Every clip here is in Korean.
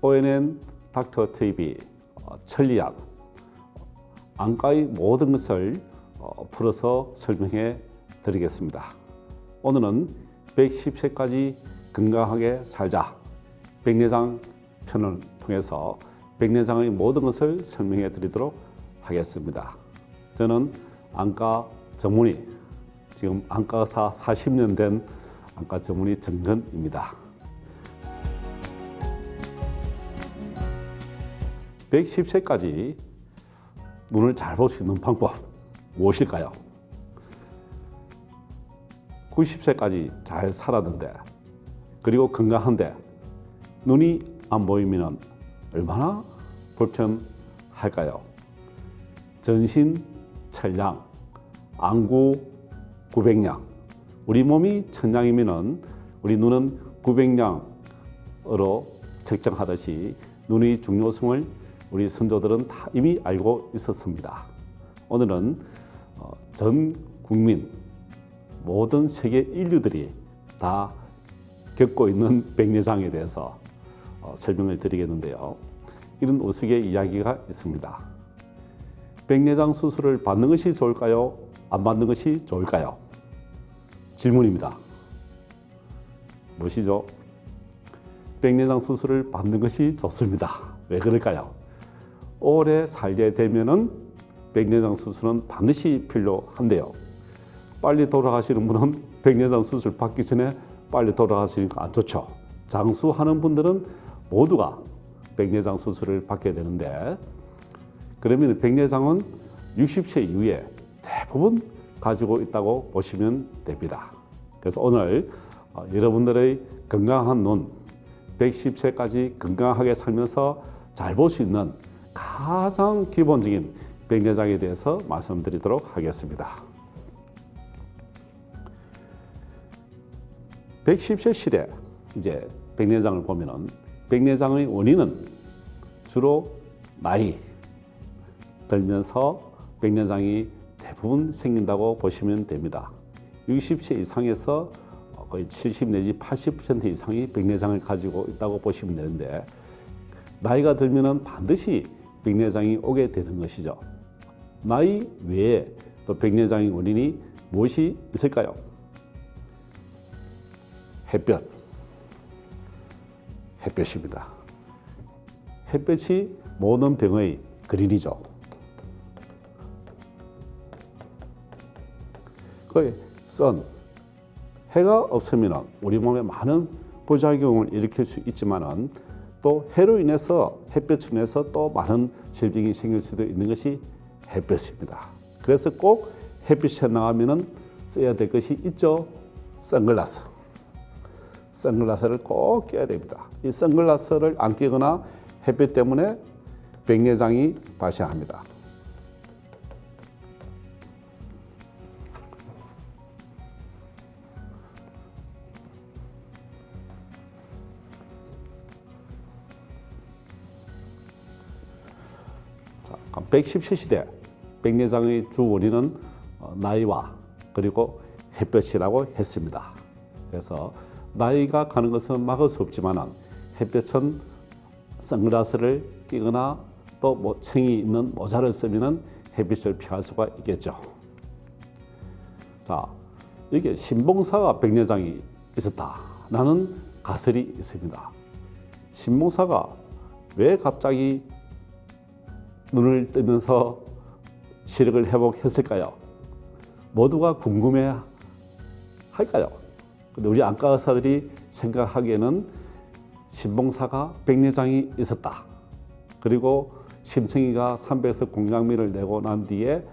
ONN 닥터 TV 천리약 안과의 모든 것을 풀어서 설명해 드리겠습니다. 오늘은 110세까지 건강하게 살자 백내장 편을 통해서 백내장의 모든 것을 설명해 드리도록 하겠습니다. 저는 안과 전문의, 지금 안과 의사 40년 된 안과 전문의 정근입니다. 110세까지 눈을 잘 볼 수 있는 방법 무엇일까요? 90세까지 잘 살았는데, 그리고 건강한데 눈이 안 보이면 얼마나 불편할까요? 전신 천량, 안구 900량. 우리 몸이 천량이면 우리 눈은 900량으로 측정하듯이 눈의 중요성을 우리 선조들은 다 이미 알고 있었습니다. 오늘은 전 국민, 모든 세계 인류들이 다 겪고 있는 백내장에 대해서 설명을 드리겠는데요. 이런 우스갯 이야기가 있습니다. 백내장 수술을 받는 것이 좋을까요? 안 받는 것이 좋을까요? 질문입니다. 무엇이죠? 백내장 수술을 받는 것이 좋습니다. 왜 그럴까요? 오래 살게 되면은 백내장 수술은 반드시 필요한데요. 빨리 돌아가시는 분은 백내장 수술 받기 전에 빨리 돌아가시니까 안 좋죠. 장수하는 분들은 모두가 백내장 수술을 받게 되는데, 그러면 백내장은 60세 이후에 대부분 가지고 있다고 보시면 됩니다. 그래서 오늘 여러분들의 건강한 눈, 110세까지 건강하게 살면서 잘 볼 수 있는 가장 기본적인 백내장에 대해서 말씀드리도록 하겠습니다. 110세 시대 이제 백내장을 보면은 백내장의 원인은 주로 나이 들면서 백내장이 대부분 생긴다고 보시면 됩니다. 60세 이상에서 거의 70 내지 80% 이상이 백내장을 가지고 있다고 보시면 되는데, 나이가 들면은 반드시 백내장이 오게 되는 것이죠. 나이 외에 또 백내장의 원인이 무엇이 있을까요? 햇볕입니다. 햇볕이 모든 병의 근인이죠. 그 해가 없으면 우리 몸에 많은 부작용을 일으킬 수 있지만은, 또 해로 인해서, 햇볕으로 인해서 또 많은 질병이 생길 수도 있는 것이 햇볕입니다. 그래서 꼭 햇빛에 나가면은 써야 될 것이 있죠. 선글라스를 꼭 껴야 됩니다. 이 선글라스를 안 끼거나 햇빛 때문에 백내장이 발생합니다. 자, 110세 시대 백내장의 주 원인은 나이와 그리고 햇볕이라고 했습니다. 그래서 나이가 가는 것은 막을 수 없지만 햇볕은 선글라스를 끼거나 또 챙이 있는 모자를 쓰면 햇빛을 피할 수가 있겠죠. 자, 이게 신봉사가 백내장이 있었다라는 가설이 있습니다. 신봉사가 왜 갑자기 눈을 뜨면서 시력을 회복했을까요? 모두가 궁금해 할까요? 근데 우리 안과 의사들이 생각하기에는 신봉사가 백내장이 있었다. 그리고 심청이가 300석 공양미를 내고 난 뒤에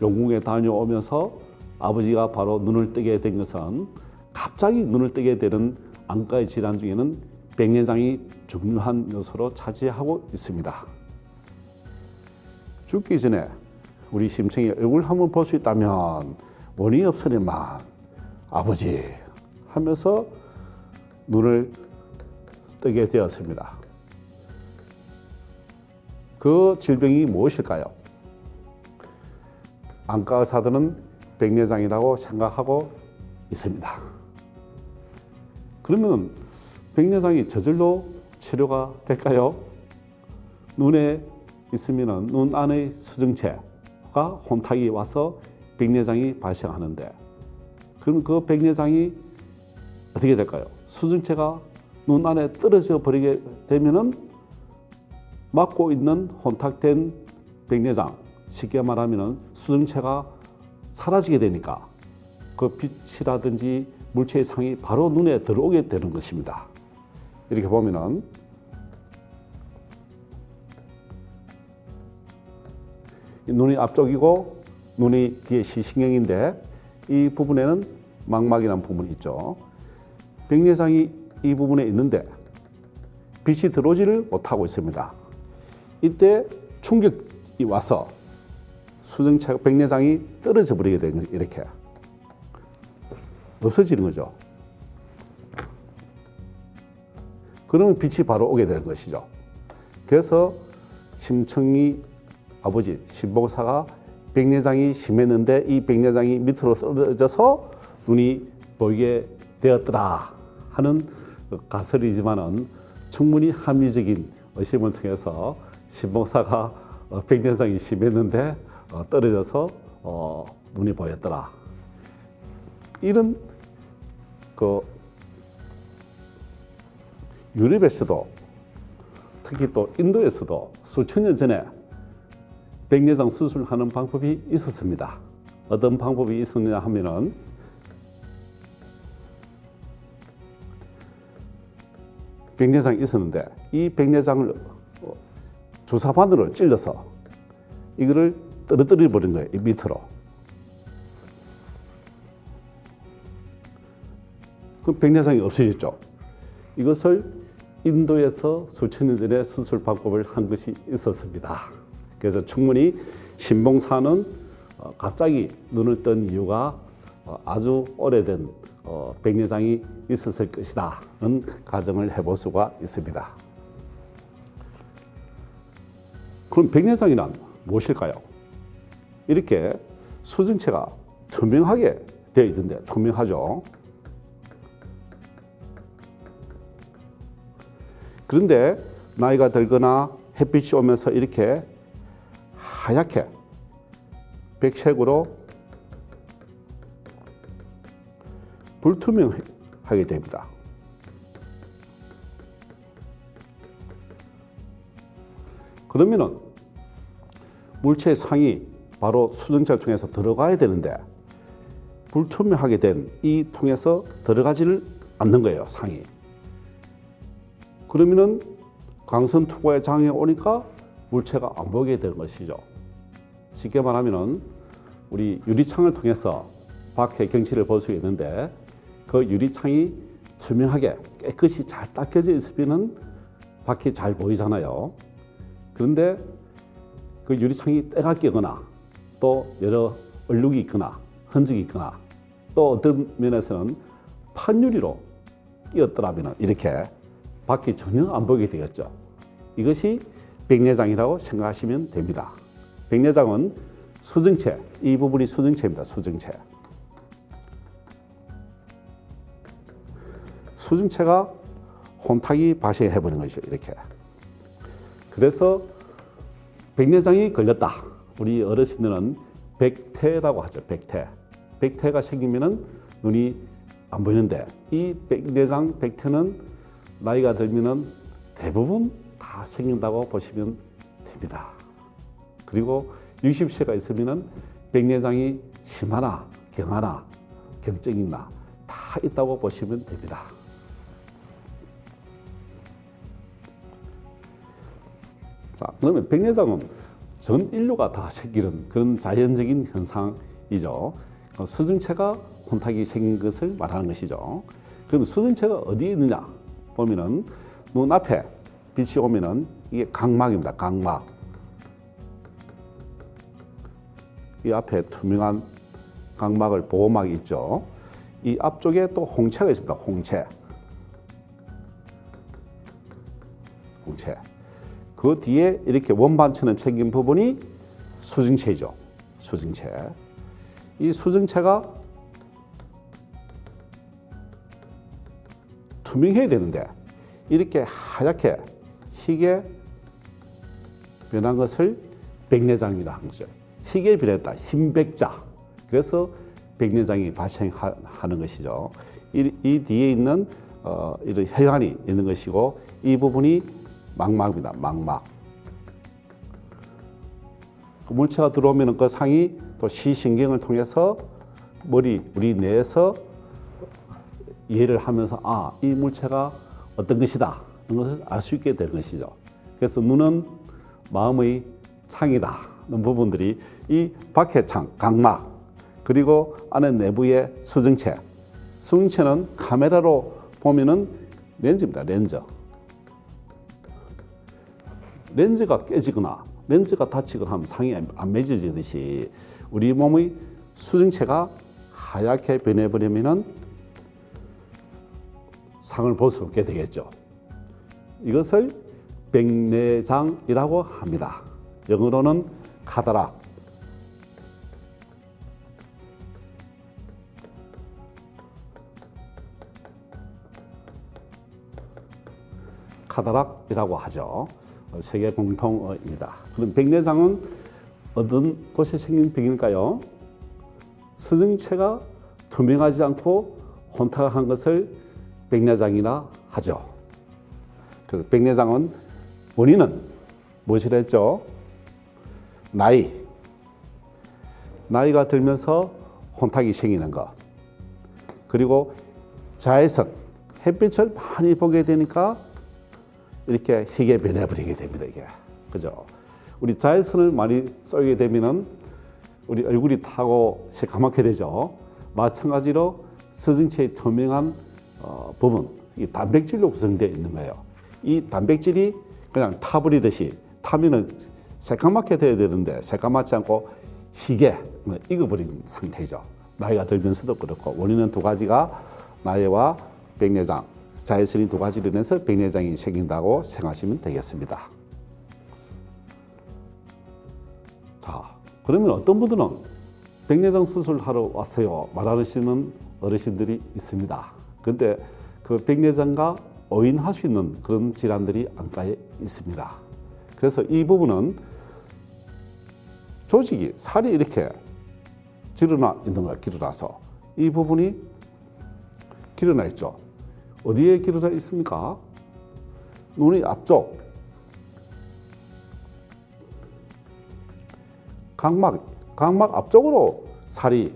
용궁에 다녀오면서 아버지가 바로 눈을 뜨게 된 것은, 갑자기 눈을 뜨게 되는 안과의 질환 중에는 백내장이 중요한 요소로 차지하고 있습니다. 죽기 전에 우리 심청이 얼굴 한번 볼 수 있다면 원인이 없으니만 아버지 하면서 눈을 뜨게 되었습니다. 그 질병이 무엇일까요? 안과 의사들은 백내장이라고 생각하고 있습니다. 그러면 백내장이 저절로 치료가 될까요? 눈에 있으면 눈 안의 수정체가 혼탁이 와서 백내장이 발생하는데, 그럼 그 백내장이 어떻게 될까요? 수정체가 눈 안에 떨어져 버리게 되면은 막고 있는 혼탁된 백내장, 쉽게 말하면 수정체가 사라지게 되니까 그 빛이라든지 물체의 상이 바로 눈에 들어오게 되는 것입니다. 이렇게 보면은 눈이 앞쪽이고 눈이 뒤에 시신경인데, 이 부분에는 망막이라는 부분이 있죠. 백내장이 이 부분에 있는데 빛이 들어오지를 못하고 있습니다. 이때 충격이 와서 수정체 백내장이 떨어져 버리게 되는 거예요. 이렇게 없어지는 거죠. 그러면 빛이 바로 오게 되는 것이죠. 그래서 심청이 아버지 신봉사가 백내장이 심했는데 이 백내장이 밑으로 떨어져서 눈이 보이게 되었더라 하는 가설이지만은 충분히 합리적인 의심을 통해서 신봉사가 백내장이 심했는데 떨어져서 눈이 보였더라. 이런 유럽에서도 특히 또 인도에서도 수천 년 전에 백내장 수술하는 방법이 있었습니다. 어떤 방법이 있었느냐 하면은 백내장이 있었는데 이 백내장을 주사바늘로 찔러서 이거를 떨어뜨려 버린 거예요. 이 밑으로. 그럼 백내장이 없어졌죠. 이것을 인도에서 수천 년 전에 수술 방법을 한 것이 있었습니다. 그래서 충분히 신봉사는 갑자기 눈을 뜬 이유가 아주 오래된 백내장이 있었을 것이다는 가정을 해볼 수가 있습니다. 그럼 백내장이란 무엇일까요? 이렇게 수정체가 투명하게 되어 있는데, 투명하죠. 그런데 나이가 들거나 햇빛이 오면서 이렇게 하얗게 백색으로 불투명하게 됩니다. 그러면은 물체의 상이 바로 수정체를 통해서 들어가야 되는데 불투명하게 된 이 통에서 들어가지를 않는 거예요, 상이. 그러면은 광선 투과의 장애 오니까 물체가 안 보이게 되는 것이죠. 쉽게 말하면은 우리 유리창을 통해서 밖의 경치를 볼 수 있는데 그 유리창이 투명하게 깨끗이 잘 닦여져 있으면은 밖이 잘 보이잖아요. 그런데 그 유리창이 때가 끼거나 또 여러 얼룩이 있거나 흔적이 있거나 또 어떤 면에서는 판유리로 끼었더라면 이렇게 밖이 전혀 안 보이게 되겠죠. 이것이 백내장이라고 생각하시면 됩니다. 백내장은 수정체, 이 부분이 수정체입니다. 수정체. 수정체가 혼탁이 발생해버리는 것이죠. 이렇게. 그래서 백내장이 걸렸다. 우리 어르신들은 백태라고 하죠. 백태. 백태가 생기면은 눈이 안 보이는데 이 백내장 백태는 나이가 들면은 대부분 다 생긴다고 보시면 됩니다. 그리고 60세가 있으면은 백내장이 심하나 경하나 경증이나 다 있다고 보시면 됩니다. 자, 그러면 백내장은 전 인류가 다 생기는 그런 자연적인 현상이죠. 수정체가 혼탁이 생긴 것을 말하는 것이죠. 그럼 수정체가 어디에 있느냐 보면은 눈 앞에 빛이 오면은 이게 각막입니다. 각막. 이 앞에 투명한 각막을 보호막이 있죠. 이 앞쪽에 또 홍채가 있습니다. 홍채. 홍채. 그 뒤에 이렇게 원반처럼 생긴 부분이 수정체이죠. 수정체. 이 수정체가 투명해야 되는데 이렇게 하얗게 희게 변한 것을 백내장이라 한 거죠. 희게 변했다. 흰백자. 그래서 백내장이 발생하는 것이죠. 이 뒤에 있는 이런 혈관이 있는 것이고 이 부분이 망막입니다. 망막. 그 물체가 들어오면 그 상이 또 시신경을 통해서 우리 뇌에서 이해를 하면서 이 물체가 어떤 것이다 이런 것을 알 수 있게 되는 것이죠. 그래서 눈은 마음의 창이다는 부분들이 이 밖의 창, 각막 그리고 안에 내부의 수정체. 수정체는 카메라로 보면은 렌즈입니다. 렌즈가 깨지거나 렌즈가 다치거나 하면 상이 안 맺어지듯이 우리 몸의 수정체가 하얗게 변해버리면은 상을 볼 수 없게 되겠죠. 이것을 백내장이라고 합니다. 영어로는 카다락이라고 하죠. 세계 공통어입니다. 그럼 백내장은 어떤 곳에 생긴 병일까요? 수정체가 투명하지 않고 혼탁한 것을 백내장이라 하죠. 그 백내장은 원인은 무엇이라 했죠? 나이가 들면서 혼탁이 생기는 것. 그리고 자외선, 햇빛을 많이 보게 되니까 이렇게 희게 변해버리게 됩니다. 이게 그죠? 우리 자외선을 많이 쏘게 되면은 우리 얼굴이 타고 새까맣게 되죠. 마찬가지로 수정체의 투명한 부분, 이 단백질로 구성되어 있는 거예요. 이 단백질이 그냥 타버리듯이 타면은 새까맣게 돼야 되는데 새까맣지 않고 희게 익어버린 상태죠. 나이가 들면서도 그렇고 원인은 두 가지가 나이와 백내장, 자외선이 두 가지로 인해서 백내장이 생긴다고 생각하시면 되겠습니다. 자, 그러면 어떤 분들은 백내장 수술하러 왔어요 말하시는 어르신들이 있습니다. 그런데 그 백내장과 오인할 수 있는 그런 질환들이 안과에 있습니다. 그래서 이 부분은 조직이 살이 이렇게 길어나 있는 거야. 길어나서 이 부분이 길어나 있죠. 어디에 길어나 있습니까? 눈의 앞쪽 각막 앞쪽으로 살이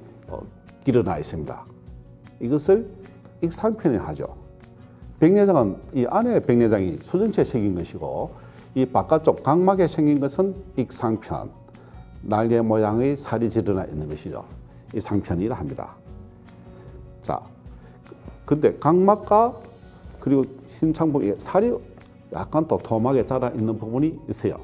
길어나 있습니다. 이것을 익상편이라 하죠. 백내장은 이 안에 백내장이 수정체에 생긴 것이고 이 바깥쪽 각막에 생긴 것은 익상편, 날개 모양의 살이 드러나 있는 것이죠. 이 상편이라 합니다. 자, 근데 각막과 그리고 흰창 부분에 살이 약간 또 도톰하게 자라 있는 부분이 있어요.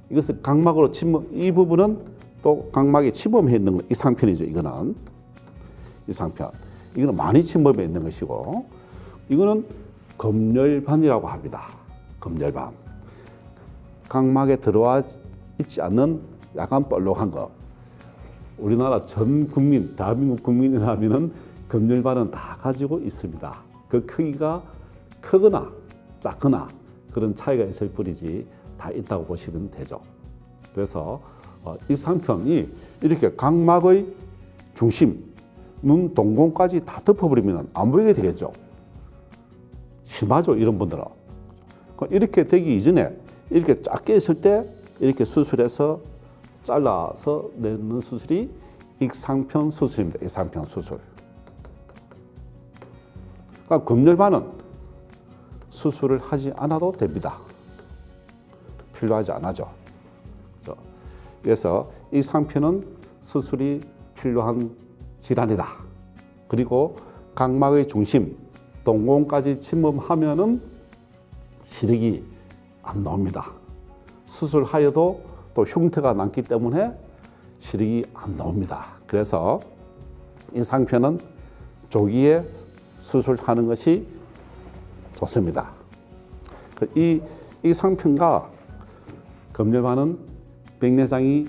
이것을 각막으로 이 부분은 또 각막에 침범해 있는 이 상편이죠. 이거는 이 상편. 이거는 많이 침범해 있는 것이고 이거는 검열반이라고 합니다. 검열반. 각막에 들어와 있지 않는 약간 볼록한 거. 우리나라 전 국민, 대한민국 국민이라면은 검열반은 다 가지고 있습니다. 그 크기가 크거나 작거나 그런 차이가 있을 뿐이지 다 있다고 보시면 되죠. 그래서 이 상편이 이렇게 각막의 중심, 눈 동공까지 다 덮어버리면 안 보이게 되겠죠. 심하죠, 이런 분들은. 이렇게 되기 이전에 이렇게 작게 있을 때 이렇게 수술해서 잘라서 내는 수술이 익상편 수술입니다. 익상편 수술. 그러니까 검열반은 수술을 하지 않아도 됩니다. 필요하지 않아죠. 그래서 익상편은 수술이 필요한 질환이다. 그리고 각막의 중심, 동공까지 침범하면은 시력이 안 나옵니다. 수술하여도 또 흉터가 남기 때문에 시력이 안 나옵니다. 그래서 이 상편은 조기에 수술하는 것이 좋습니다. 이 상편과 검열반은 백내장이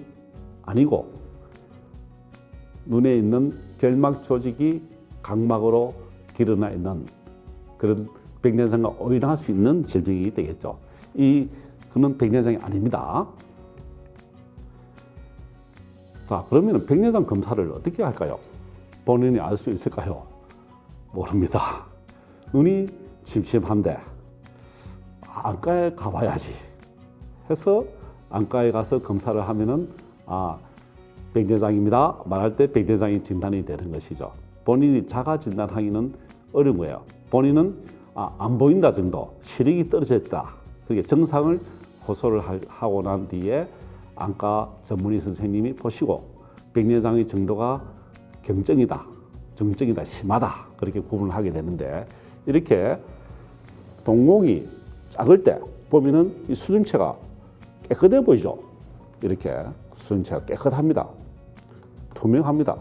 아니고 눈에 있는 결막 조직이 각막으로 길어나 있는 그런 백내장과 오인할 수 있는 질병이 되겠죠. 그는 백내장이 아닙니다. 자, 그러면 백내장 검사를 어떻게 할까요? 본인이 알 수 있을까요? 모릅니다. 눈이 침침한데 안과에 가봐야지 해서 안과에 가서 검사를 하면은 백내장입니다 말할 때 백내장이 진단이 되는 것이죠. 본인이 자가 진단하기는 어려운 거예요. 본인은 안 보인다 정도, 시력이 떨어졌다, 그게 증상을 호소를 하고 난 뒤에 안과 전문의 선생님이 보시고 백내장의 정도가 경증이다, 중증이다, 심하다, 그렇게 구분을 하게 되는데, 이렇게 동공이 작을 때 보면은 이 수정체가 깨끗해 보이죠. 이렇게 수정체가 깨끗합니다. 투명합니다.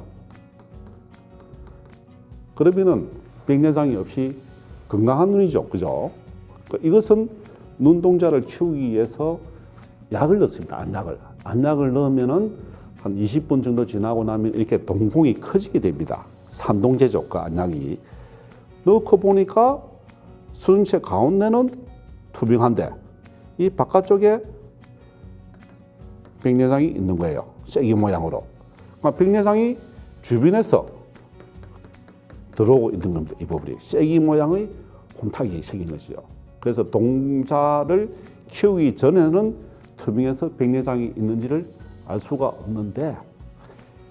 그러면은 백내장이 없이 건강한 눈이죠. 그죠? 이것은 눈동자를 키우기 위해서 약을 넣습니다. 안약을 넣으면은 한 20분 정도 지나고 나면 이렇게 동공이 커지게 됩니다. 산동제죠. 그 안약이. 넣고 보니까 수정체 가운데는 투명한데 이 바깥쪽에 백내장이 있는 거예요. 쐐기 모양으로. 그러니까 백내장이 주변에서 들어오고 있는 겁니다. 이 부분이 쐐기 모양의 혼탁이 생긴 것이죠. 그래서 동자를 키우기 전에는 투명해서 백내장이 있는지를 알 수가 없는데,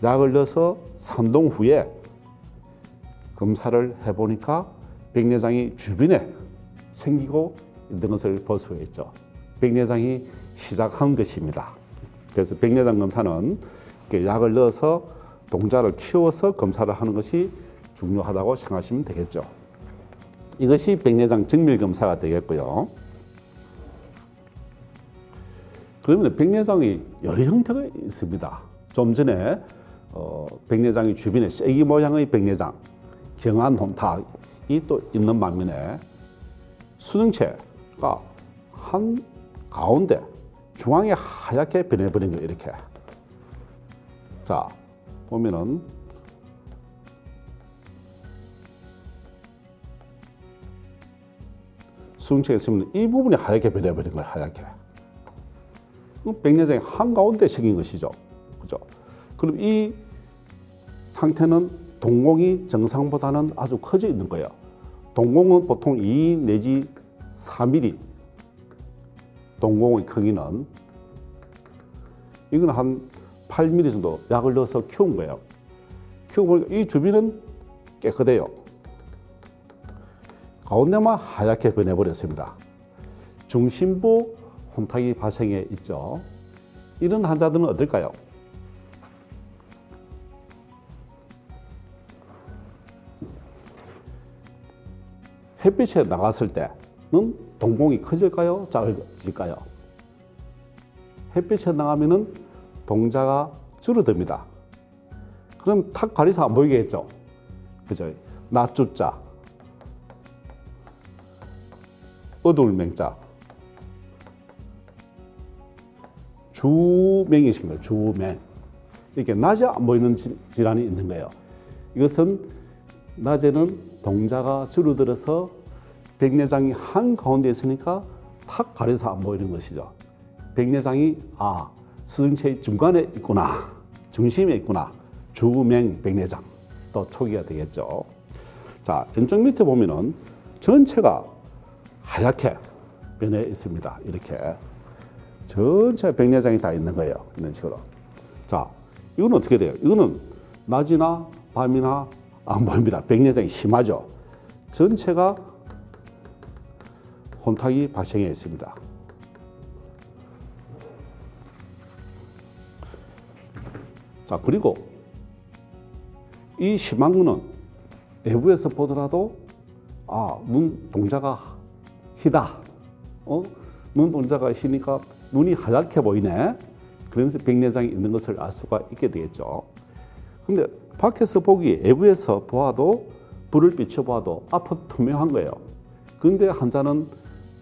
약을 넣어서 3동 후에 검사를 해보니까 백내장이 주변에 생기고 있는 것을 볼 수가 있죠. 백내장이 시작한 것입니다. 그래서 백내장 검사는 약을 넣어서 동자를 키워서 검사를 하는 것이 중요하다고 생각하시면 되겠죠. 이것이 백내장 정밀 검사가 되겠고요. 그러면 백내장이 여러 형태가 있습니다. 좀 전에 백내장이 주변에 쐐기 모양의 백내장, 경한 혼탁이 또 있는 반면에 수정체가 한 가운데 중앙에 하얗게 변해버린 거예요. 이렇게. 자, 보면은 수정체가 있으면 이 부분이 하얗게 변해버린 거예요. 하얗게. 백내장이 한가운데 생긴 것이죠. 그죠? 그럼 이 상태는 동공이 정상보다는 아주 커져 있는 거예요. 동공은 보통 2 내지 4mm. 동공의 크기는 이건 한 8mm 정도 약을 넣어서 키운 거예요. 키우고 보니까 이 주변은 깨끗해요. 가운데만 하얗게 변해버렸습니다. 중심부 혼탁이 발생해 있죠. 이런 환자들은 어떨까요? 햇빛에 나갔을 때는 동공이 커질까요? 작아질까요? 햇빛에 나가면은 동자가 줄어듭니다. 그럼 탁 가려서 안 보이겠죠? 그죠? 낮주자, 어두울 맹자, 주맹이 있습니다. 주맹. 이렇게 낮에 안 보이는 질환이 있는 거예요. 이것은 낮에는 동자가 줄어들어서 백내장이 한가운데 있으니까 탁 가려서 안 보이는 것이죠. 백내장이 수정체의 중간에 있구나, 중심에 있구나. 주맹 백내장. 또 초기가 되겠죠. 자, 왼쪽 밑에 보면은 전체가 하얗게 변해 있습니다. 이렇게. 전체 백내장이 다 있는 거예요. 이런 식으로. 자, 이건 어떻게 돼요? 이거는 낮이나 밤이나 안 보입니다. 백내장이 심하죠. 전체가 혼탁이 발생해 있습니다. 자, 그리고 이 심한 거는 외부에서 보더라도 눈 동자가 희다. 눈 동자가 희니까 눈이 하얗게 보이네. 그러면서 백내장이 있는 것을 알 수가 있게 되겠죠. 근데 밖에서 보기, 외부에서 보아도, 불을 비춰봐도 앞은 투명한 거예요. 그런데 환자는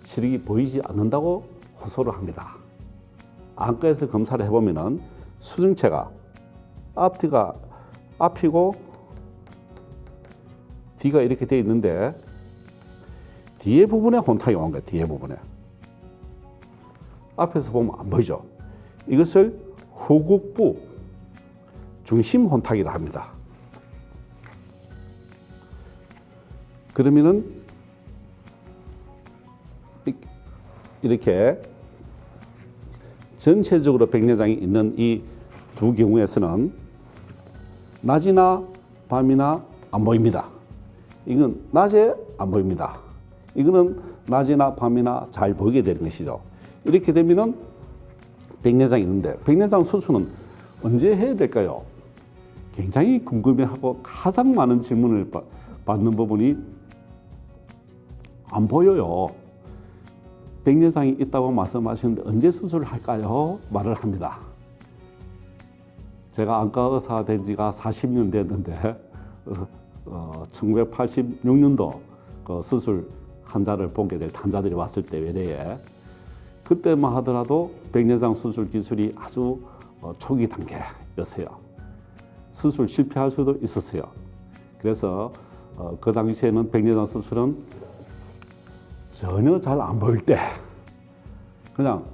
시력이 보이지 않는다고 호소를 합니다. 안과에서 검사를 해보면은 수정체가 앞뒤가 앞이고 뒤가 이렇게 되어 있는데, 뒤에 부분에 혼탁이 온 거예요. 뒤에 부분에. 앞에서 보면 안 보이죠? 이것을 후국부 중심 혼탁이라 합니다. 그러면은 이렇게 전체적으로 백내장이 있는 이 두 경우에서는 낮이나 밤이나 안 보입니다. 이건 낮에 안 보입니다. 이거는 낮이나 밤이나 잘 보이게 되는 것이죠. 이렇게 되면은 백내장이 있는데 백내장 수술은 언제 해야 될까요? 굉장히 궁금해하고 가장 많은 질문을 받는 부분이 안 보여요. 백내장이 있다고 말씀하시는데 언제 수술을 할까요? 말을 합니다. 제가 안과 의사가 된 지가 40년 됐는데 1986년도 그 수술 환자를 보게 될 환자들이 왔을 때 외래에 그때만 하더라도 백내장 수술 기술이 아주 초기 단계였어요. 수술 실패할 수도 있었어요. 그래서 그 당시에는 백내장 수술은 전혀 잘 안 보일 때 그냥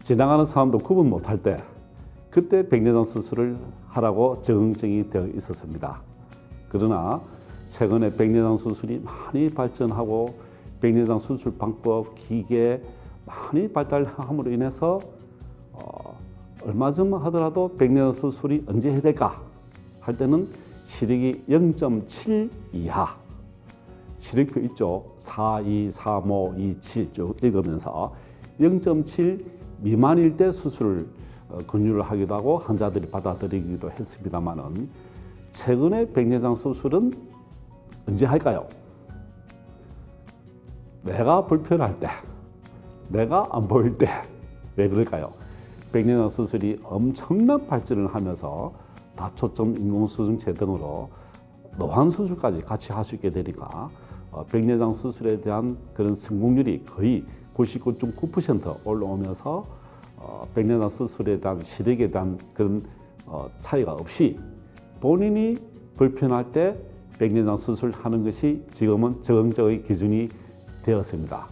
지나가는 사람도 구분 못할 때 그때 백내장 수술을 하라고 적응증이 되어 있었습니다. 그러나 최근에 백내장 수술이 많이 발전하고 백내장 수술 방법, 기계 많이 발달함으로 인해서 얼마 전만 하더라도 백내장 수술이 언제 해야 될까 할 때는 시력이 0.7 이하 시력표 있죠. 4, 2, 3, 5, 2, 7 쭉 읽으면서 0.7 미만일 때 수술을 권유를 하기도 하고 환자들이 받아들이기도 했습니다만은 최근에 백내장 수술은 언제 할까요? 내가 불편할 때, 내가 안 보일 때. 왜 그럴까요? 백내장 수술이 엄청난 발전을 하면서 다초점 인공수정체 등으로 노환 수술까지 같이 할 수 있게 되니까 백내장 수술에 대한 그런 성공률이 거의 99.9% 올라오면서 백내장 수술에 대한 시력에 대한 그런 차이가 없이 본인이 불편할 때 백내장 수술하는 것이 지금은 적응적인 기준이 되었습니다.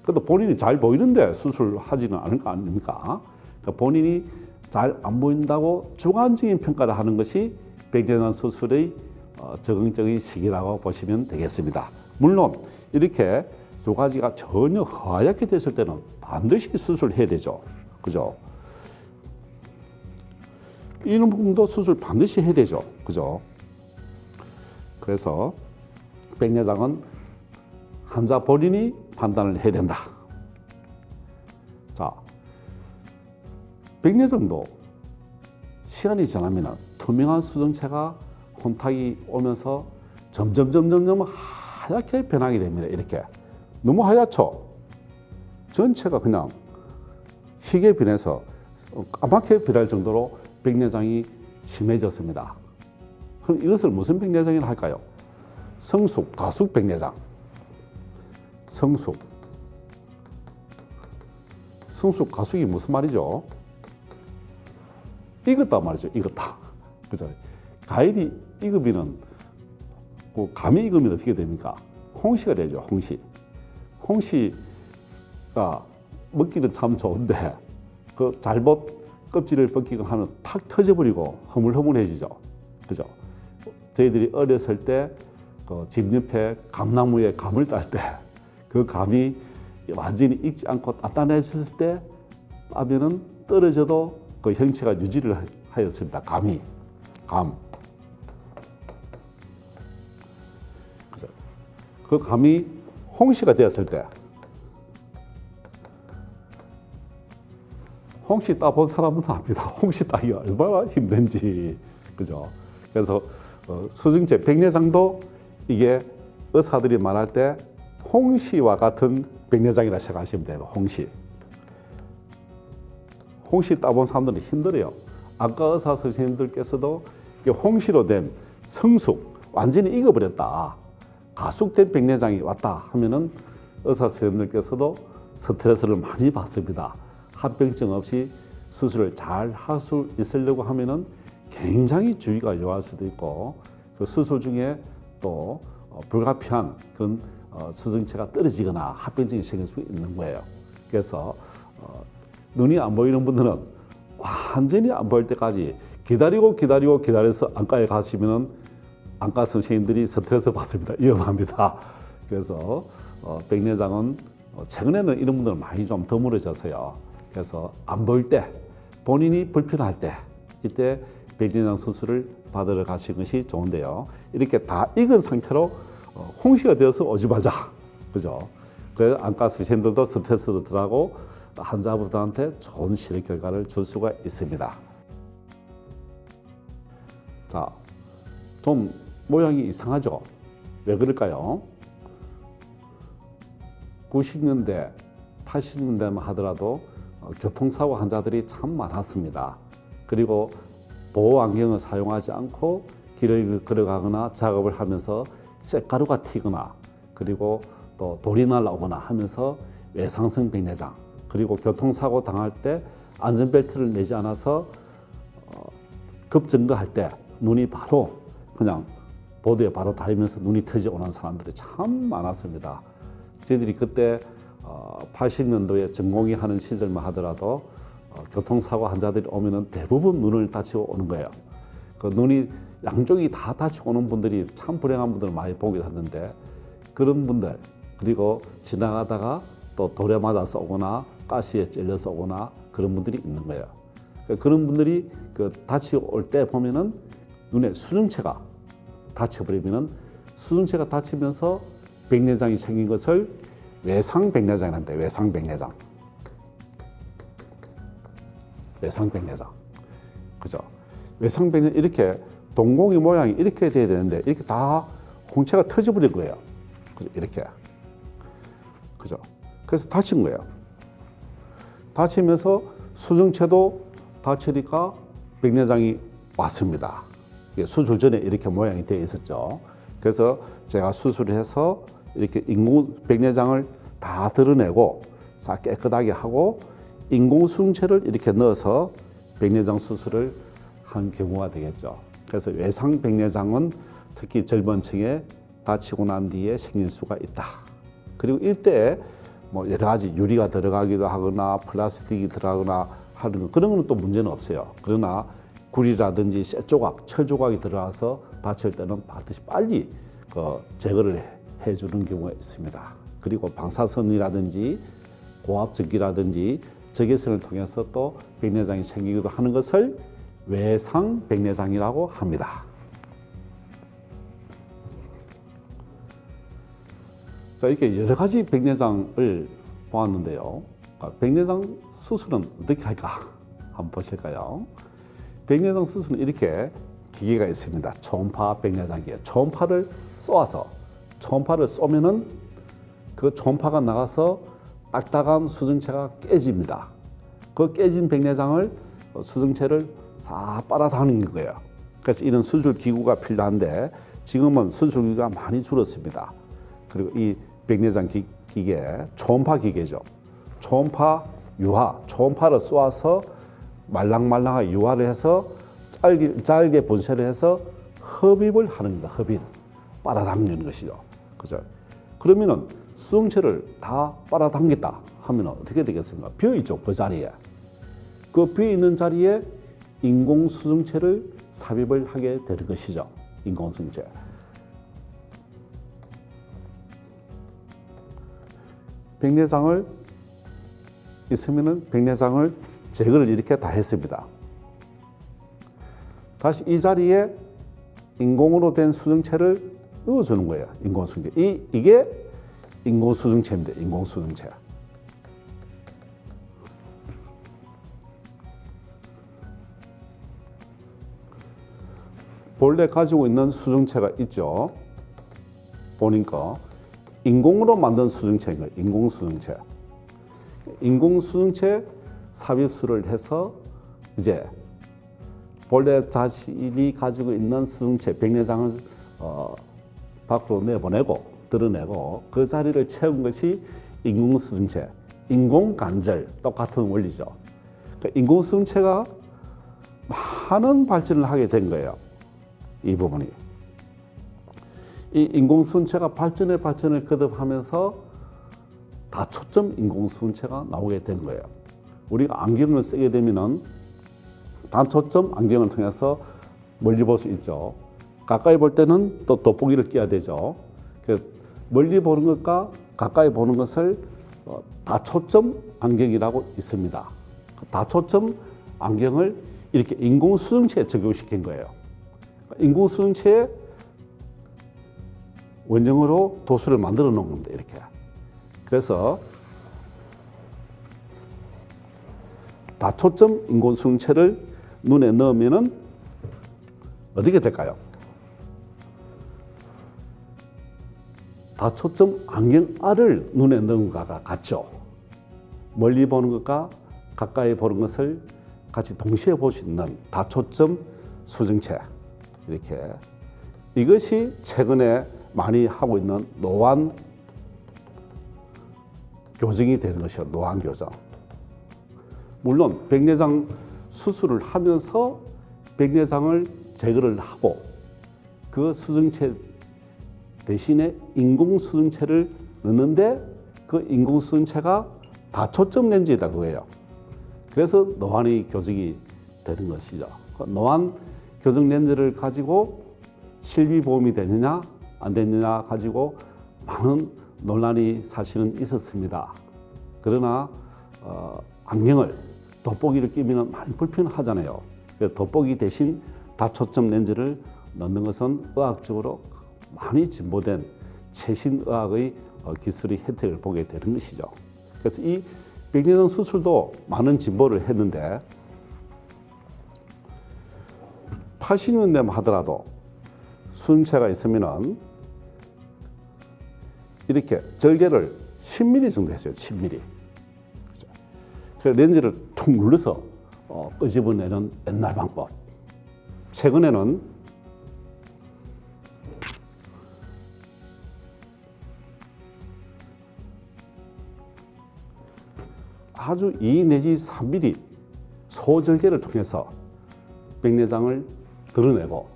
그래도 본인이 잘 보이는데 수술하지는 않을 거 아닙니까? 그러니까 본인이 잘 안 보인다고 주관적인 평가를 하는 것이 백내장 수술의 적응적인 시기라고 보시면 되겠습니다. 물론 이렇게 두 가지가 전혀 하얗게 됐을 때는 반드시 수술해야 되죠. 그죠? 이런 부분도 수술 반드시 해야 되죠. 그죠? 그래서 백내장은 환자 본인이 판단을 해야 된다. 자, 백내장도 시간이 지나면 투명한 수정체가 혼탁이 오면서 점점 하얗게 변하게 됩니다. 이렇게 너무 하얗죠. 전체가 그냥 희게 변해서 까맣게 변할 정도로 백내장이 심해졌습니다. 그럼 이것을 무슨 백내장이라 할까요? 성숙, 가숙 백내장. 성숙, 가숙이 무슨 말이죠? 익었다 말이죠. 익었다. 그죠? 과일이 익으면, 감이 익으면 어떻게 됩니까? 홍시가 되죠. 홍시가 먹기는 참 좋은데, 그 잘못 껍질을 벗기고 하면 탁 터져버리고 허물허물해지죠. 그죠? 저희들이 어렸을 때, 집 옆에 감나무에 감을 딸 때, 그 감이 완전히 익지 않고 단단해졌을 때 따면은 떨어져도 그 형체가 유지를 하였습니다. 감. 그 감이 홍시가 되었을 때, 홍시 따본 사람은 압니다. 홍시 따기가 얼마나 힘든지. 그죠? 그래서 수정체 백내장도 이게 의사들이 말할 때 홍시와 같은 백내장이라 생각하시면 돼요. 홍시 따본 사람들은 힘들어요. 안과 의사 선생님들께서도 홍시로 된 성숙, 완전히 익어버렸다, 가숙된 백내장이 왔다 하면은 의사 선생님들께서도 스트레스를 많이 받습니다. 합병증 없이 수술을 잘 할 수 있으려고 하면은 굉장히 주의가 요할 수도 있고, 그 수술 중에 또 불가피한 그런 수정체가 떨어지거나 합병증이 생길 수 있는 거예요. 그래서 눈이 안 보이는 분들은 완전히 안 보일 때까지 기다려서 안과에 가시면은 안과 선생님들이 스트레스 받습니다. 위험합니다. 그래서 백내장은 최근에는 이런 분들은 많이 좀 드물어져서요. 그래서 안 보일 때, 본인이 불편할 때, 이때 백내장 수술을 받으러 가시는 것이 좋은데요. 이렇게 다 익은 상태로 홍시가 되어서 오지 말자. 그죠? 그래서 안과 선생님들도 스트레스도 덜하고 환자분들한테 좋은 실험 결과를 줄 수가 있습니다. 자, 좀 모양이 이상하죠? 왜 그럴까요? 90년대, 80년대만 하더라도 교통사고 환자들이 참 많았습니다. 그리고 보호 안경을 사용하지 않고 길을 걸어가거나 작업을 하면서 쇳가루가 튀거나 그리고 또 돌이 날아오거나 하면서 외상성 백내장, 그리고 교통사고 당할 때 안전벨트를 매지 않아서 급증거할 때 눈이 바로 그냥 보도에 바로 닿으면서 눈이 터져 오는 사람들이 참 많았습니다. 저희들이 그때 80년도에 전공의 하는 시절만 하더라도 교통사고 환자들이 오면은 대부분 눈을 다치고 오는 거예요. 그 눈이 양쪽이 다 다치고 오는 분들이 참 불행한 분들을 많이 보게 하는데, 그런 분들, 그리고 지나가다가 또 돌에 맞아서 오거나 가시에 찔려서 오거나 그런 분들이 있는 거예요. 그런 분들이 다치고 올 때 보면은 눈에 수정체가 다쳐버리면은 수정체가 다치면서 백내장이 생긴 것을 외상백내장이라고 합니다. 외상백내장. 외상백내장. 그죠? 외상백내장 이렇게 동공의 모양이 이렇게 돼야 되는데 이렇게 다 홍채가 터져버린 거예요. 그죠? 이렇게. 그죠? 그래서 다친 거예요. 다치면서 수정체도 다치니까 백내장이 왔습니다. 수술 전에 이렇게 모양이 되어 있었죠. 그래서 제가 수술을 해서 이렇게 인공 백내장을 다 드러내고 싹 깨끗하게 하고 인공 수정체를 이렇게 넣어서 백내장 수술을 한 경우가 되겠죠. 그래서 외상 백내장은 특히 젊은 층에 다치고 난 뒤에 생길 수가 있다. 그리고 이때 뭐 여러 가지 유리가 들어가기도 하거나 플라스틱이 들어가거나 하는 거, 그런 거는 또 문제는 없어요. 그러나 구리라든지 쇠 조각, 철 조각이 들어가서 다칠 때는 반드시 빨리 제거를 해주는 경우가 있습니다. 그리고 방사선이라든지 고압전기라든지 적외선을 통해서 또 백내장이 생기기도 하는 것을 외상 백내장이라고 합니다. 자, 이렇게 여러 가지 백내장을 보았는데요. 백내장 수술은 어떻게 할까? 한번 보실까요? 백내장 수술은 이렇게 기계가 있습니다. 초음파 백내장 기계. 초음파를 쏘아서, 초음파를 쏘면은 그 초음파가 나가서 딱딱한 수정체가 깨집니다. 그 깨진 백내장을 수정체를 싹 빨아당기는 거예요. 그래서 이런 수술 기구가 필요한데 지금은 수술 기구가 많이 줄었습니다. 그리고 이 백내장 기계, 초음파 기계죠. 초음파 유화, 초음파를 쏘아서 말랑말랑하게 유화를 해서 짧게 분쇄를 해서 흡입을 하는 겁니다. 흡입, 빨아당기는 것이죠. 그죠? 그러면은 수정체를 다 빨아당겼다 하면 어떻게 되겠습니까? 비어 있죠, 그 자리에. 그 비어 있는 자리에 인공 수정체를 삽입을 하게 되는 것이죠. 인공 수정체. 백내장을 있으면은 백내장을 제거를 이렇게 다 했습니다. 다시 이 자리에 인공으로 된 수정체를 넣어주는 거예요. 인공 수정체. 이게 인공 수정체입니다. 인공 수정체. 본래 가지고 있는 수정체가 있죠. 보니까 인공으로 만든 수정체인 거예요. 인공 수정체. 인공 수정체 삽입술을 해서 이제 본래 자신이 가지고 있는 수정체 백내장을 밖으로 내보내고 드러내고 그 자리를 채운 것이 인공 수정체, 인공 관절 똑같은 원리죠. 그러니까 인공 수정체가 많은 발전을 하게 된 거예요. 이 부분이. 이 인공수은체가 발전을 거듭하면서 다초점 인공수은체가 나오게 된 거예요. 우리가 안경을 쓰게 되면은 다초점 안경을 통해서 멀리 볼 수 있죠. 가까이 볼 때는 또 돋보기를 껴야 되죠. 멀리 보는 것과 가까이 보는 것을 다초점 안경이라고 있습니다. 다초점 안경을 이렇게 인공수정체에 적용시킨 거예요. 인공수정체에 원형으로 도수를 만들어 놓은 겁니다. 이렇게. 그래서 다초점 인공수정체를 눈에 넣으면은 어떻게 될까요? 다초점 안경알을 눈에 넣은 것과 같죠. 멀리 보는 것과 가까이 보는 것을 같이 동시에 볼 수 있는 다초점 수정체. 이렇게. 이것이 최근에 많이 하고 있는 노안 교정이 되는 것이요. 노안 교정. 물론 백내장 수술을 하면서 백내장을 제거를 하고 그 수정체 대신에 인공수정체를 넣는데 그 인공수정체가 다초점 렌즈이다 그거예요. 그래서 노안이 교정이 되는 것이죠. 노안 교정 렌즈를 가지고 실비보험이 되느냐 안 되느냐 가지고 많은 논란이 사실은 있었습니다. 그러나 안경을 돋보기를 끼면 많이 불편하잖아요. 돋보기 대신 다초점 렌즈를 넣는 것은 의학적으로 많이 진보된 최신 의학의 기술의 혜택을 보게 되는 것이죠. 그래서 이 백내장 수술도 많은 진보를 했는데 80년대만 하더라도 수은체가 있으면은 이렇게 절개를 10mm 정도 했어요. 10mm. 그렇죠? 그 렌즈를 툭 눌러서 끄집어내는 옛날 방법. 최근에는 아주 2 내지 3mm 소절개를 통해서 백내장을 드러내고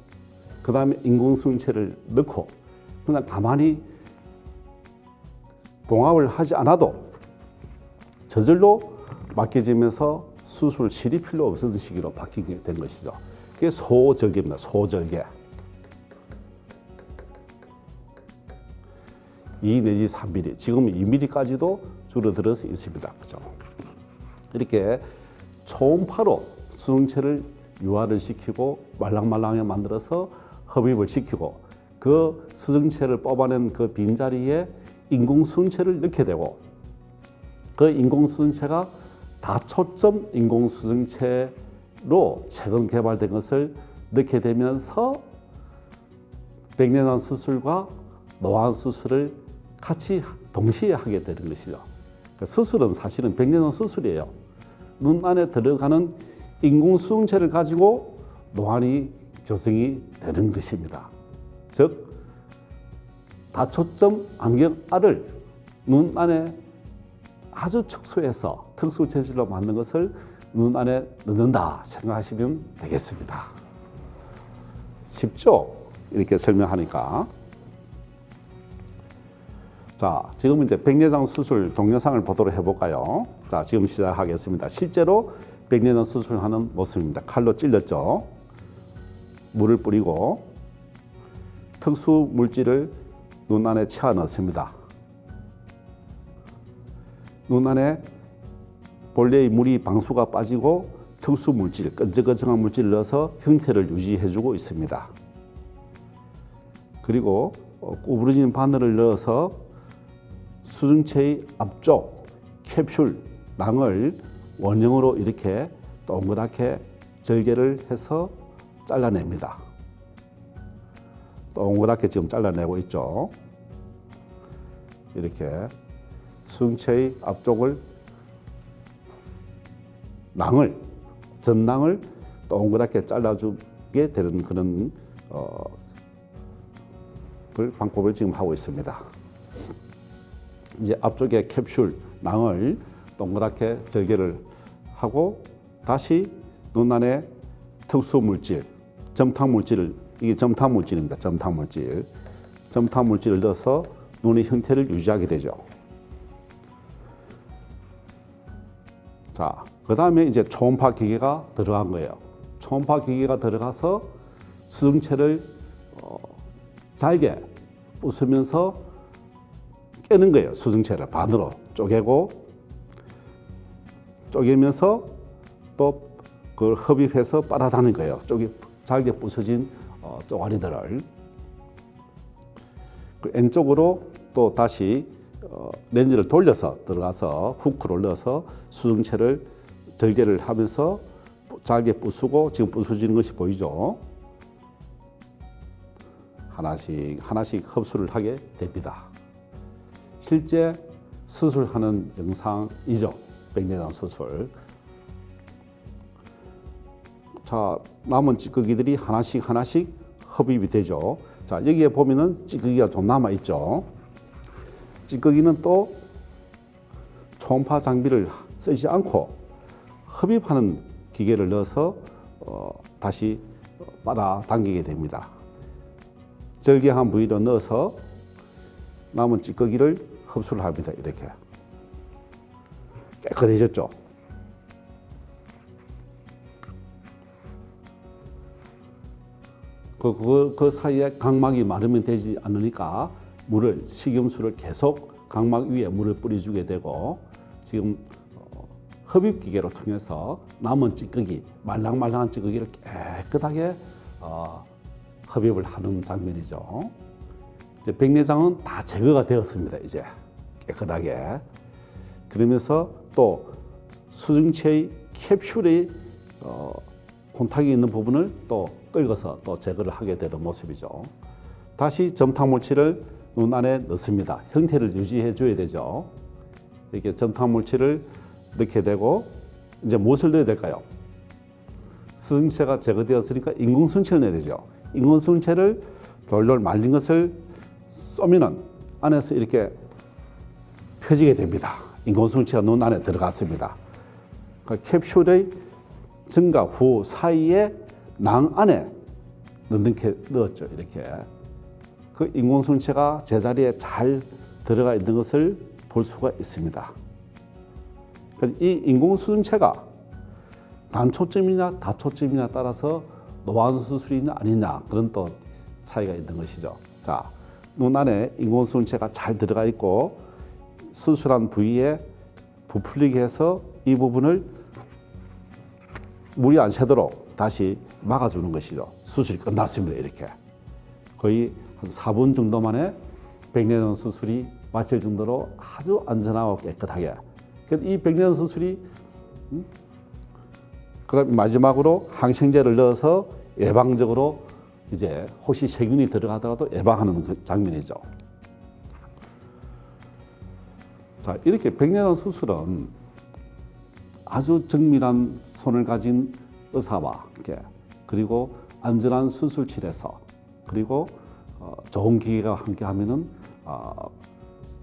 그 다음에 인공수은체를 넣고 그냥 가만히 봉합을 하지 않아도 저절로 맡겨지면서 수술실이 필요 없는 시기로 바뀌게 된 것이죠. 그게 소절개입니다. 소절개. 2 내지 3mm, 지금 2mm까지도 줄어들어서 있습니다. 그죠? 이렇게 초음파로 수정체를 유화를 시키고 말랑말랑하게 만들어서 흡입을 시키고 그 수정체를 뽑아낸 그 빈자리에 인공수정체를 넣게 되고 그 인공수정체가 다초점 인공수정체로 최근 개발된 것을 넣게 되면서 백내장 수술과 노안 수술을 같이 동시에 하게 되는 것이죠. 수술은 사실은 백내장 수술이에요. 눈 안에 들어가는 인공수정체를 가지고 노안이 교정이 되는 것입니다. 즉 다초점 안경알을 눈 안에 아주 축소해서 특수 재질로 만든 것을 눈 안에 넣는다 생각하시면 되겠습니다. 쉽죠? 이렇게 설명하니까. 자, 지금 이제 백내장 수술 동영상을 보도록 해볼까요? 자, 지금 시작하겠습니다. 실제로 백내장 수술하는 모습입니다. 칼로 찔렀죠. 물을 뿌리고 특수 물질을 눈 안에 채워 넣습니다. 눈 안에 본래의 물이 방수가 빠지고 특수 물질, 끈적끈적한 물질을 넣어서 형태를 유지해주고 있습니다. 그리고 구부러진 바늘을 넣어서 수정체의 앞쪽 캡슐, 낭을 원형으로 이렇게 동그랗게 절개를 해서 잘라냅니다. 동그랗게 지금 잘라내고 있죠. 이렇게 수정체의 앞쪽을 낭을, 전낭을 동그랗게 잘라주게 되는 그런 방법을 지금 하고 있습니다. 이제 앞쪽에 캡슐, 낭을 동그랗게 절개를 하고 다시 눈 안에 특수 물질, 점탕 물질을, 이게 점탕 물질입니다. 점탕 물질. 점타 물질을 넣어서 눈의 형태를 유지하게 되죠. 자, 그 다음에 이제 초음파 기계가 들어간 거예요. 초음파 기계가 들어가서 수정체를 잘게 부수면서 깨는 거예요. 수정체를 반으로 쪼개면서 또 그걸 흡입해서 빨아다는 거예요. 잘게 부서진 쪼가리들을 그 N쪽으로 또 다시 렌즈를 돌려서 들어가서 후크를 넣어서 수정체를 절개를 하면서 잘게 부수고 지금 부서지는 것이 보이죠. 하나씩 흡수를 하게 됩니다. 실제 수술하는 영상이죠. 백내장 수술. 자, 남은 찌꺼기들이 하나씩 흡입이 되죠. 자, 여기에 보면은 찌꺼기가 좀 남아 있죠. 찌꺼기는 또 초음파 장비를 쓰지 않고 흡입하는 기계를 넣어서 다시 빨아당기게 됩니다. 절개한 부위로 넣어서 남은 찌꺼기를 흡수를 합니다. 이렇게 깨끗해졌죠. 그 사이에 각막이 마르면 되지 않으니까 식염수를 계속 각막 위에 물을 뿌려주게 되고 지금 흡입기계로 통해서 남은 찌꺼기, 말랑말랑한 찌꺼기를 깨끗하게 흡입을 하는 장면이죠. 이제 백내장은 다 제거가 되었습니다. 이제 깨끗하게. 그러면서 또 수정체의 캡슐의 콘탁이 있는 부분을 또 긁어서 또 제거를 하게 되는 모습이죠. 다시 점탁물질을 눈 안에 넣습니다. 형태를 유지해 줘야 되죠. 이렇게 점탁물질을 넣게 되고 이제 무엇을 넣어야 될까요? 수정체가 제거되었으니까 인공수정체를 넣어야 되죠. 인공수정체를 돌돌 말린 것을 쏘면은 안에서 이렇게 펴지게 됩니다. 인공수정체가 눈 안에 들어갔습니다. 그 캡슐의 전과 후 사이에 낭 안에 넣었죠. 이렇게 그 인공수정체가 제자리에 잘 들어가 있는 것을 볼 수가 있습니다. 그래서 이 인공수정체가 단초점이냐 다초점이냐 따라서 노안 수술이냐 아니냐 그런 또 차이가 있는 것이죠. 자, 눈 안에 인공수정체가 잘 들어가 있고 수술한 부위에 부풀리게 해서 이 부분을 물이 안 새도록 다시 막아주는 것이죠. 수술이 끝났습니다. 이렇게 거의 한 4분 정도 만에 백내장 수술이 마칠 정도로 아주 안전하고 깨끗하게. 이 백내장 수술이 그다음 마지막으로 항생제를 넣어서 예방적으로 이제 혹시 세균이 들어가더라도 예방하는 그 장면이죠. 자, 이렇게 백내장 수술은 아주 정밀한 손을 가진 의사와 그리고 안전한 수술실에서 그리고 좋은 기계가 함께 하면은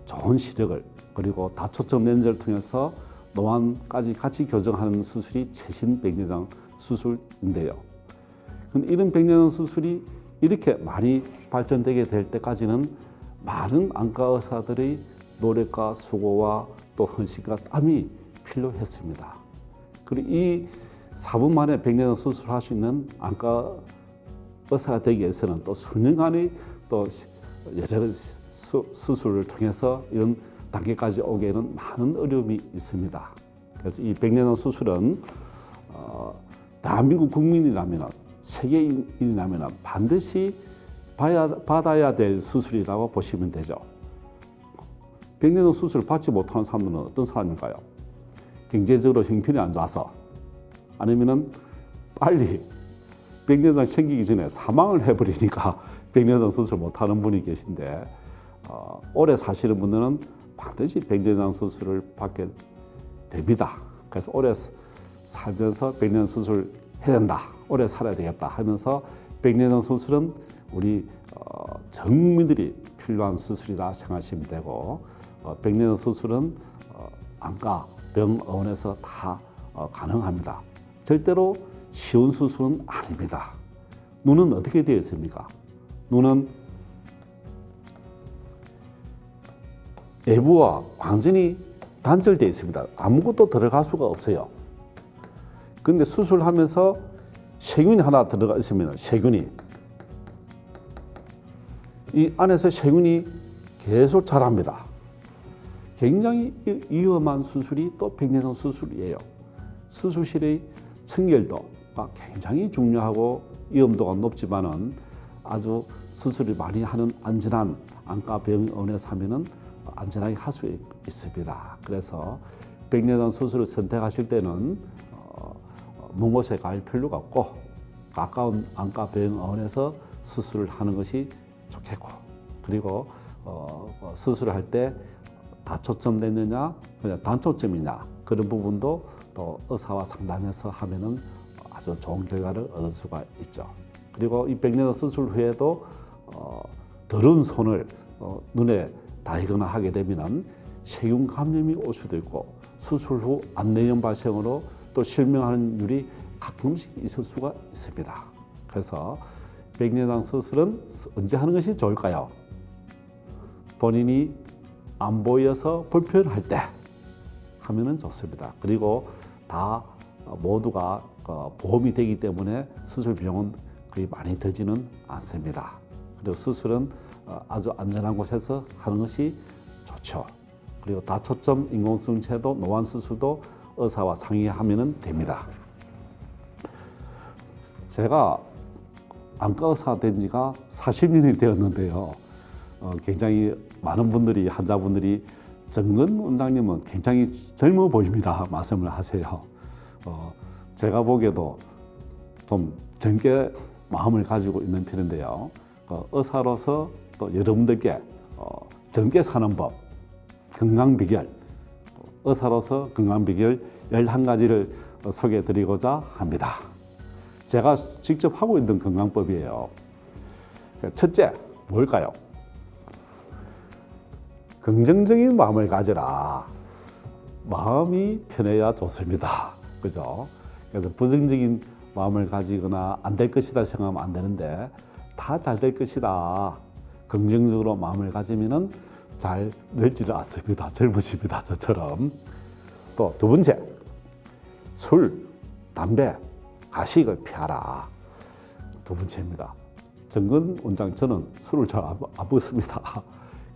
좋은 시력을 그리고 다초점 렌즈를 통해서 노안까지 같이 교정하는 수술이 최신 백내장 수술인데요. 이런 백내장 수술이 이렇게 많이 발전되게 될 때까지는 많은 안과 의사들의 노력과 수고와 또 헌신과 땀이 필요했습니다. 그리고 이 4분 만에 백내장 수술을 할 수 있는 안과 의사가 되기 위해서는 또 수년간의 또 여러 수술을 통해서 이런 단계까지 오기에는 많은 어려움이 있습니다. 그래서 이 백내장 수술은 대한민국 국민이라면 세계인이라면 반드시 받아야 될 수술이라고 보시면 되죠. 백내장 수술을 받지 못하는 사람들은 어떤 사람일까요? 경제적으로 형편이 안 좋아서 아니면은 빨리 백내장 생기기 전에 사망을 해버리니까 백내장 수술 못하는 분이 계신데 오래 사시는 분들은 반드시 백내장 수술을 받게 됩니다. 그래서 오래 살면서 백내장 수술 해야 된다, 오래 살아야 되겠다 하면서 백내장 수술은 우리 전 국민들이 필요한 수술이라 생각하시면 되고 백내장 수술은 안과 병원에서 다 가능합니다. 절대로 쉬운 수술은 아닙니다. 눈은 어떻게 되어 있습니까? 눈은 내부가 완전히 단절되어 있습니다. 아무것도 들어갈 수가 없어요. 근데 수술하면서 세균이 하나 들어가 있으면 세균이 이 안에서 세균이 계속 자랍니다. 굉장히 위험한 수술이 또 백내장 수술이에요. 수술실의 청결도가 굉장히 중요하고 위험도가 높지만은 아주 수술을 많이 하는 안전한 안과 병원에서 하면은 안전하게 할 수 있습니다. 그래서 백내장 수술을 선택하실 때는 먼 곳에 갈 필요가 없고 가까운 안과 병원에서 수술을 하는 것이 좋겠고, 그리고 수술을 할 때 다초점됐느냐 그냥 단초점이냐 그런 부분도 또 의사와 상담해서 하면은 아주 좋은 결과를 얻을 수가 있죠. 그리고 이 백내장 수술 후에도 더러운 손을 눈에 닿거나 하게 되면은 세균 감염이 올 수도 있고 수술 후 안내염 발생으로 또 실명하는 일이 가끔씩 있을 수가 있습니다. 그래서 백내장 수술은 언제 하는 것이 좋을까요? 본인이 안 보여서 불편할 때 하면은 좋습니다. 그리고 다 모두가 보험이 되기 때문에 수술 비용은 거의 많이 들지는 않습니다. 그리고 수술은 아주 안전한 곳에서 하는 것이 좋죠. 그리고 다초점 인공수정체도 노안 수술도 의사와 상의하면 됩니다. 제가 안과 의사 된 지가 40년이 되었는데요. 굉장히 많은 분들이 환자분들이 정근 원장님은 굉장히 젊어 보입니다 말씀을 하세요. 제가 보기에도 좀 젊게 마음을 가지고 있는 편인데요. 의사로서 또 여러분들께 젊게 사는 법, 건강 비결, 의사로서 건강 비결 11가지를 소개해 드리고자 합니다. 제가 직접 하고 있는 건강법이에요. 첫째, 뭘까요? 긍정적인 마음을 가져라. 마음이 편해야 좋습니다. 그죠? 그래서 부정적인 마음을 가지거나 안 될 것이다 생각하면 안 되는데 다 잘 될 것이다. 긍정적으로 마음을 가지면은 잘 늙지를 않습니다. 젊으십니다. 저처럼. 또 두 번째, 술, 담배, 가식을 피하라. 두 번째입니다. 정근 원장 저는 술을 잘 안 먹습니다.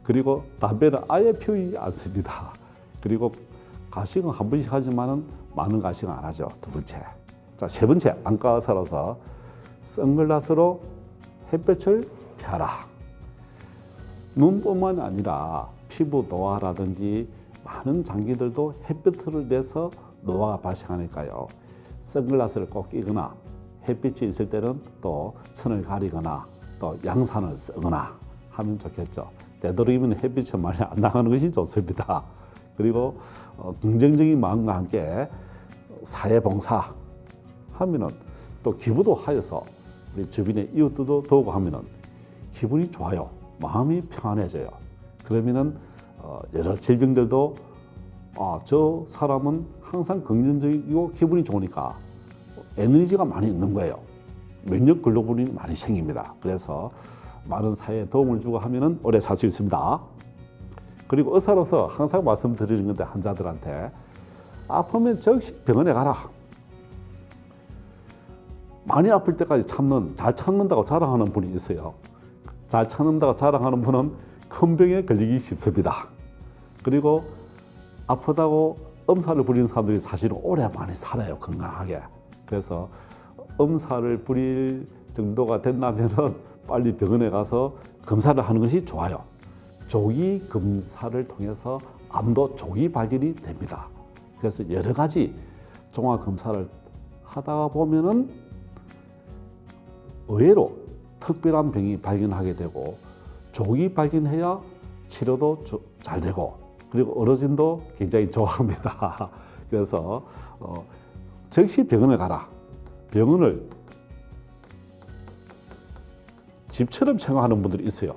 그리고 담배는 아예 피우지 않습니다. 그리고 가식은 한 번씩 하지만은 많은 가식은 안 하죠. 두 번째. 자, 세 번째, 안과 의사로서 선글라스로 햇볕을 피하라. 눈뿐만 아니라 피부 노화라든지 많은 장기들도 햇볕을 내서 노화가 발생하니까요. 선글라스를 꼭 끼거나 햇빛이 있을 때는 또 천을 가리거나 또 양산을 쓰거나 하면 좋겠죠. 되도록이면 햇빛이 많이 안 나가는 것이 좋습니다. 그리고 긍정적인 마음과 함께 사회봉사 하면은 또 기부도 하여서 우리 주변의 이웃들도 도우고 하면은 기분이 좋아요. 마음이 평안해져요. 그러면은 여러 질병들도 저 사람은 항상 긍정적이고 기분이 좋으니까 에너지가 많이 있는 거예요. 면역 글로불린이 많이 생깁니다. 그래서 많은 사회에 도움을 주고 하면은 오래 살 수 있습니다. 그리고 의사로서 항상 말씀드리는 건데 환자들한테 아프면 즉시 병원에 가라. 많이 아플 때까지 잘 참는다고 자랑하는 분이 있어요. 잘 참는다고 자랑하는 분은 큰 병에 걸리기 쉽습니다. 그리고 아프다고 엄살을 부리는 사람들이 사실은 오래 많이 살아요. 건강하게. 그래서 엄살을 부릴 정도가 된다면은 빨리 병원에 가서 검사를 하는 것이 좋아요. 조기 검사를 통해서 암도 조기 발견이 됩니다. 그래서 여러 가지 종합 검사를 하다가 보면은 의외로 특별한 병이 발견하게 되고 조기 발견해야 치료도 잘 되고 그리고 어르신도 굉장히 좋아합니다. 그래서 즉시 병원에 가라. 병원을 집처럼 생각하는 분들이 있어요.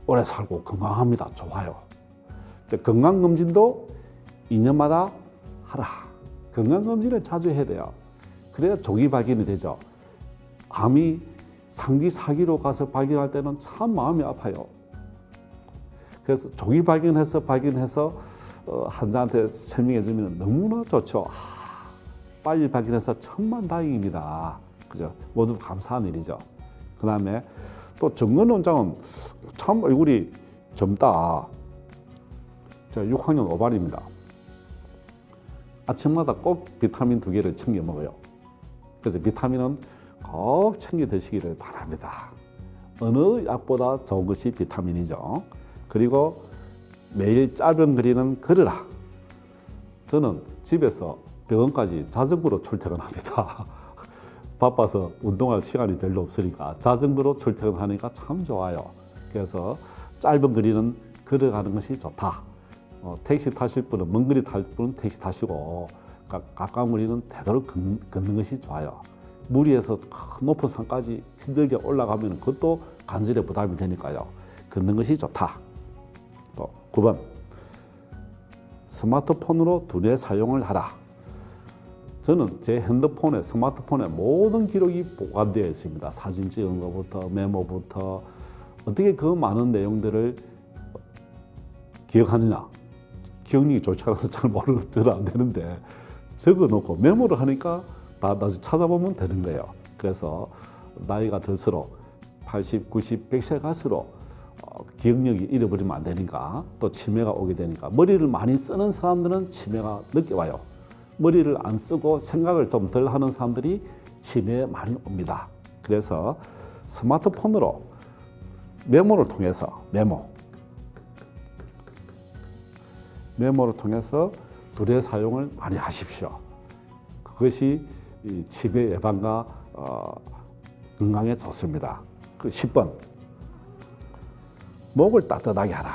오래 살고 건강합니다. 좋아요. 건강검진도 2년마다 하라. 건강검진을 자주 해야 돼요. 그래야 조기 발견이 되죠. 암이 상기 4기로 가서 발견할 때는 참 마음이 아파요. 그래서 조기 발견해서 환자한테 설명해 주면 너무나 좋죠. 빨리 발견해서 천만다행입니다. 그죠? 모두 감사한 일이죠. 그 다음에 또 정근 원장은 참 얼굴이 젊다. 제가 6학년 5반입니다. 아침마다 꼭 비타민 2개를 챙겨 먹어요. 그래서 비타민은 꼭 챙겨 드시기를 바랍니다. 어느 약보다 좋은 것이 비타민이죠. 그리고 매일 짧은 거리는 걸으라. 저는 집에서 병원까지 자전거로 출퇴근합니다. 바빠서 운동할 시간이 별로 없으니까 자전거로 출퇴근하니까 참 좋아요. 그래서 짧은 거리는 걸어가는 것이 좋다. 택시 타실 분은 먼 거리 탈 분은 택시 타시고 가까운 거리는 되도록 걷는 것이 좋아요. 무리해서 높은 산까지 힘들게 올라가면 그것도 관절에 부담이 되니까요. 걷는 것이 좋다. 또 9번 스마트폰으로 두뇌 사용을 하라. 저는 제 핸드폰에 스마트폰에 모든 기록이 보관되어 있습니다. 사진 찍은 것부터 메모부터 어떻게 그 많은 내용들을 기억하느냐. 기억력이 좋지 않아서 잘 모르는 저는 안 되는데 적어놓고 메모를 하니까 다 나중에 찾아보면 되는 거예요. 그래서 나이가 들수록 80, 90, 100세 갈수록 기억력이 잃어버리면 안 되니까 또 치매가 오게 되니까 머리를 많이 쓰는 사람들은 치매가 늦게 와요. 머리를 안 쓰고 생각을 좀 덜 하는 사람들이 치매에 많이 옵니다. 그래서 스마트폰으로 메모를 통해서 메모를 통해서 두뇌 사용을 많이 하십시오. 그것이 치매 예방과 건강에 좋습니다. 그 10번 목을 따뜻하게 하라.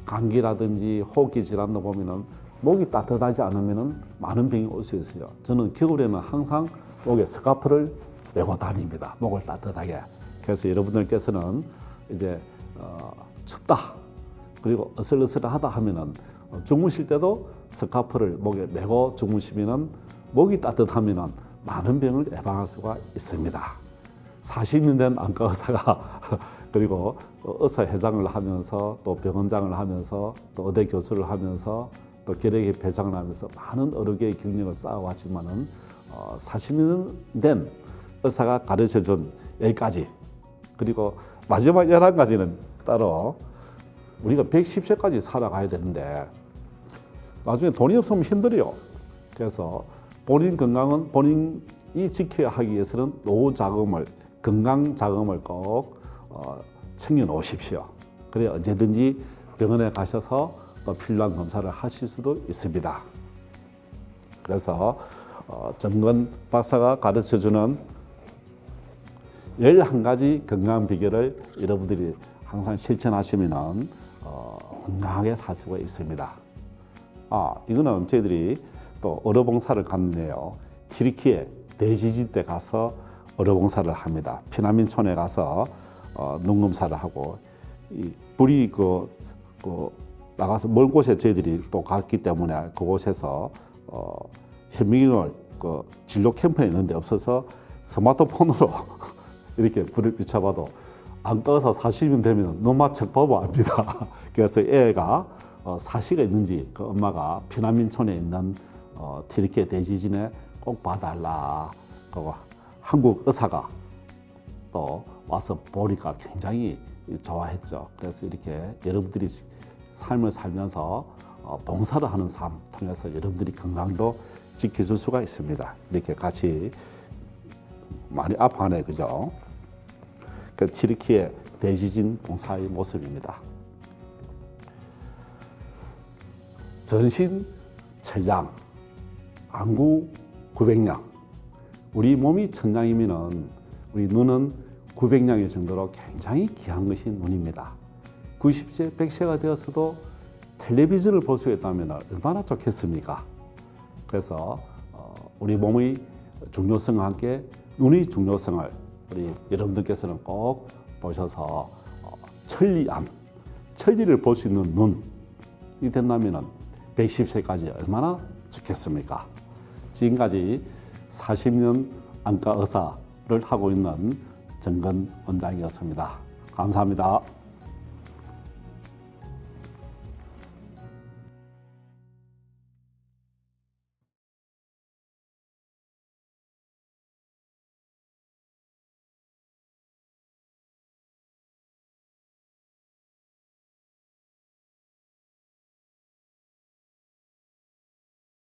감기라든지 호흡기 질환도 보면은 목이 따뜻하지 않으면 많은 병이 올 수 있어요. 저는 겨울에는 항상 목에 스카프를 메고 다닙니다. 목을 따뜻하게. 그래서 여러분들께서는 이제 춥다 그리고 어슬어슬하다 하면은 주무실 때도 스카프를 목에 메고 주무시면은 목이 따뜻하면은 많은 병을 예방할 수가 있습니다. 40년 된 안과 의사가 그리고 의사 회장을 하면서 또 병원장을 하면서 또 의대 교수를 하면서 또 결핵의 회장을 하면서 많은 여러 개의 경력을 쌓아왔지만은 40년 된 의사가 가르쳐준 10가지 그리고 마지막 11가지는 따로 우리가 110세까지 살아가야 되는데 나중에 돈이 없으면 힘들어요. 그래서 본인 건강은 본인이 지켜야 하기 위해서는 노후 자금을 건강 자금을 꼭 챙겨 놓으십시오. 그래 언제든지 병원에 가셔서 또 필요한 검사를 하실 수도 있습니다. 그래서 정근 박사가 가르쳐주는 11가지 건강 비결을 여러분들이 항상 실천하시면 건강하게 살 수가 있습니다. 이거는 저희들이 또 의료봉사를 갔는데요. 튀르키예 대지진 때 가서 의료봉사를 합니다. 피난민촌에 가서 눈검사를 하고 불이 나가서 먼 곳에 저희들이 또 갔기 때문에 그곳에서 현미경을 진료 캠프에 있는데 없어서 스마트폰으로 이렇게 불을 비춰봐도 안과 의사 40년 되면 눈만 척 보면 압니다. 그래서 애가 사시가 있는지 그 엄마가 피난민촌에 있는 튀르키예 대지진에 꼭 봐달라. 그리고 한국 의사가 또 와서 보니까 굉장히 좋아했죠. 그래서 이렇게 여러분들이 삶을 살면서 봉사를 하는 삶 통해서 여러분들이 건강도 지켜줄 수가 있습니다. 이렇게 같이 많이 아파하네, 그죠? 그 튀르키예 대지진 봉사의 모습입니다. 전신 천량, 안구 900량. 우리 몸이 1000량이면은 우리 눈은 900량일 정도로 굉장히 귀한 것이 눈입니다. 90세, 100세가 되었어도 텔레비전을 볼 수 있다면 얼마나 좋겠습니까? 그래서 우리 몸의 중요성과 함께 눈의 중요성을 우리 여러분들께서는 꼭 보셔서 천리안, 천리를 볼 수 있는 눈이 된다면 110세까지 얼마나 좋겠습니까? 지금까지 40년 안과 의사를 하고 있는 정근 원장이었습니다. 감사합니다.